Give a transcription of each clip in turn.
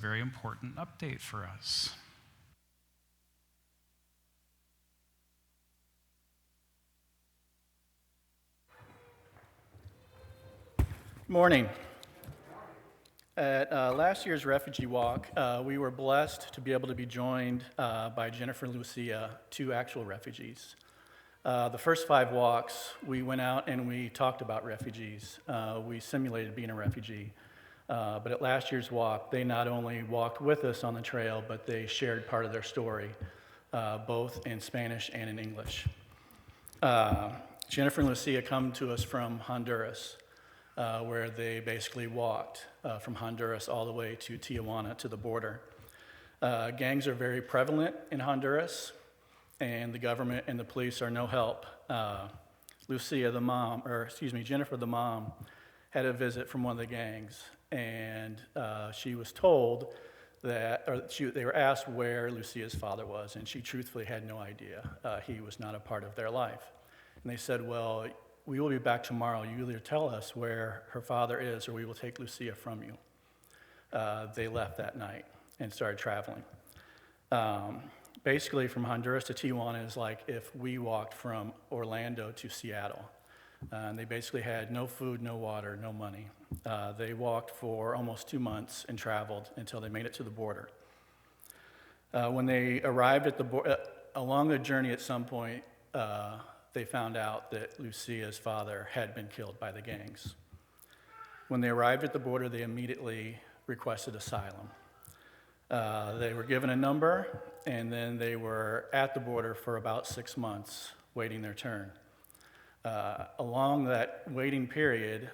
very important update for us. Morning. At last year's Refugee Walk, we were blessed to be able to be joined by Jennifer and Lucia, two actual refugees. The first 5 walks, we went out and we talked about refugees. We simulated being a refugee. But at last year's walk, they not only walked with us on the trail, but they shared part of their story, both in Spanish and in English. Jennifer and Lucia come to us from Honduras, where they basically walked from Honduras all the way to Tijuana, to the border. Gangs are very prevalent in Honduras, and the government and the police are no help. Jennifer, the mom, had a visit from one of the gangs, and she was told that, they were asked where Lucia's father was, and she truthfully had no idea. He was not a part of their life. And they said, well, we will be back tomorrow. You either tell us where her father is, or we will take Lucia from you. They left that night and started traveling. Basically, from Honduras to Tijuana is like if we walked from Orlando to Seattle. And they basically had no food, no water, no money. They walked for almost 2 months and traveled until they made it to the border. When they arrived at the border, along the journey at some point, they found out that Lucia's father had been killed by the gangs. When they arrived at the border, they immediately requested asylum. They were given a number, and then they were at the border for about 6 months, waiting their turn. Along that waiting period,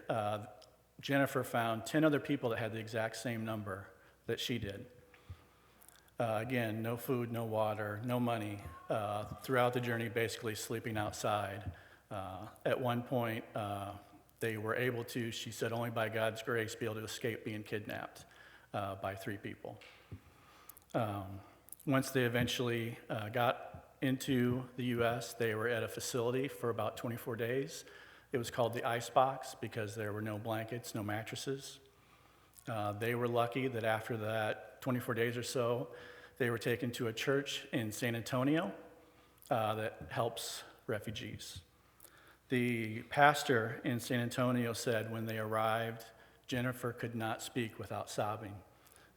Jennifer found 10 other people that had the exact same number that she did. Again, no food, no water, no money. Throughout the journey, basically sleeping outside. At one point, they were able to, she said, only by God's grace, be able to escape being kidnapped by 3 people. Once they eventually got into the U.S., they were at a facility for about 24 days. It was called the Ice Box because there were no blankets, no mattresses. They were lucky that after that 24 days or so, they were taken to a church in San Antonio that helps refugees. The pastor in San Antonio said when they arrived, Jennifer could not speak without sobbing,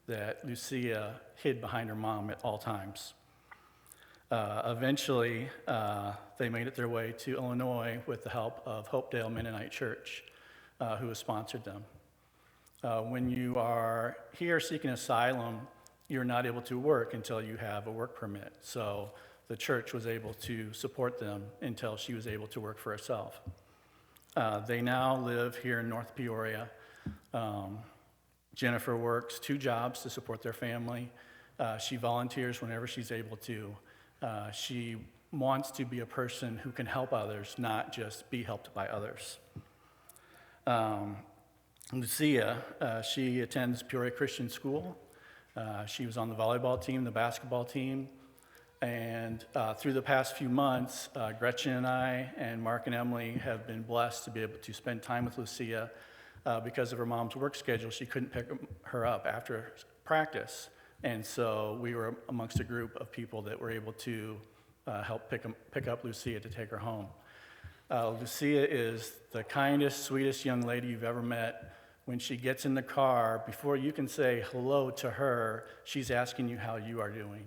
that Lucia hid behind her mom at all times. Eventually, they made it their way to Illinois with the help of Hopedale Mennonite Church, who has sponsored them. When you are here seeking asylum, you're not able to work until you have a work permit. So the church was able to support them until she was able to work for herself. They now live here in North Peoria. Jennifer works 2 jobs to support their family. She volunteers whenever she's able to. She wants to be a person who can help others, not just be helped by others. Lucia, she attends Peoria Christian School. She was on the volleyball team, the basketball team, and through the past few months, Gretchen and I and Mark and Emily have been blessed to be able to spend time with Lucia. Because of her mom's work schedule, she couldn't pick her up after practice. And so we were amongst a group of people that were able to help pick up Lucia to take her home. Lucia is the kindest, sweetest young lady you've ever met. When she gets in the car, before you can say hello to her, she's asking you how you are doing.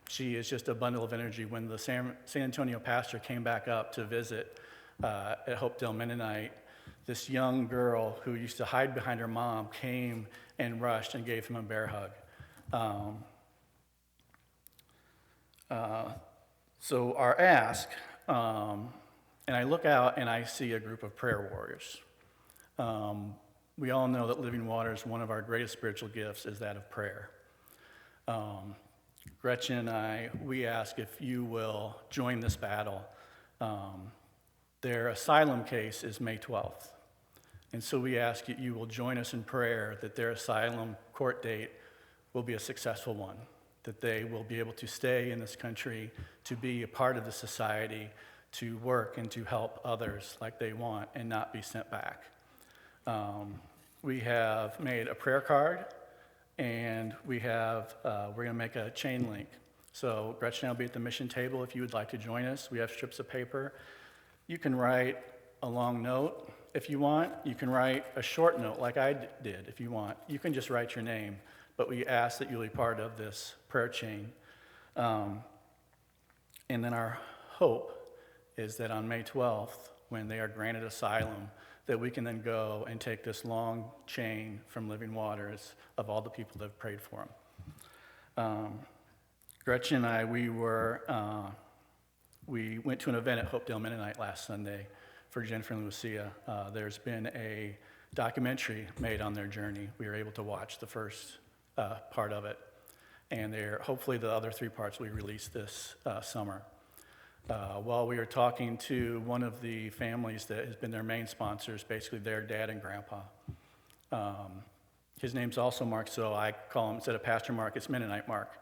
She is just a bundle of energy. When the San Antonio pastor came back up to visit at Hopedale Mennonite, this young girl who used to hide behind her mom came and rushed and gave him a bear hug. So our ask, and I look out and I see a group of prayer warriors. We all know that Living Waters, one of our greatest spiritual gifts is that of prayer. Gretchen and I, we ask if you will join this battle. Their asylum case is May 12th. And so we ask that you will join us in prayer that their asylum court date will be a successful one, that they will be able to stay in this country, to be a part of the society, to work and to help others like they want and not be sent back. We have made a prayer card And we're going to make a chain link. So Gretchen and I will be at the mission table if you would like to join us. We have strips of paper. You can write a long note if you want. You can write a short note like I did if you want. You can just write your name, but we ask that you'll be part of this prayer chain. And then our hope is that on May 12th, when they are granted asylum, that we can then go and take this long chain from Living Waters of all the people that have prayed for them. Gretchen and I, we went to an event at Hopedale Mennonite last Sunday for Jennifer and Lucia. There's been a documentary made on their journey. We were able to watch the first part of it, and hopefully the other 3 parts will be released this summer. While we were talking to one of the families that has been their main sponsors, basically their dad and grandpa. His name's also Mark, so I call him, instead of Pastor Mark, it's Mennonite Mark.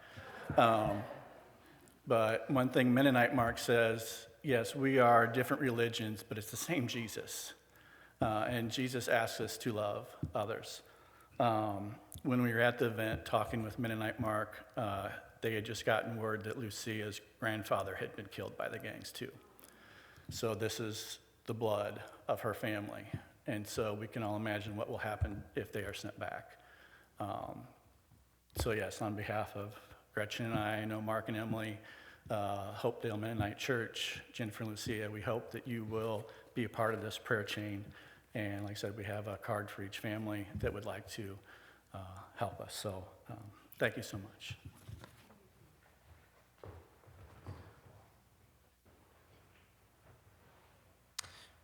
But one thing Mennonite Mark says, yes, we are different religions, but it's the same Jesus. And Jesus asks us to love others. When we were at the event talking with Mennonite Mark, they had just gotten word that Lucia's grandfather had been killed by the gangs too. So this is the blood of her family. And so we can all imagine what will happen if they are sent back. So yes, on behalf of Gretchen and I know Mark and Emily, Hopedale Mennonite Church, Jennifer and Lucia, we hope that you will be a part of this prayer chain. And like I said, we have a card for each family that would like to help us. So thank you so much.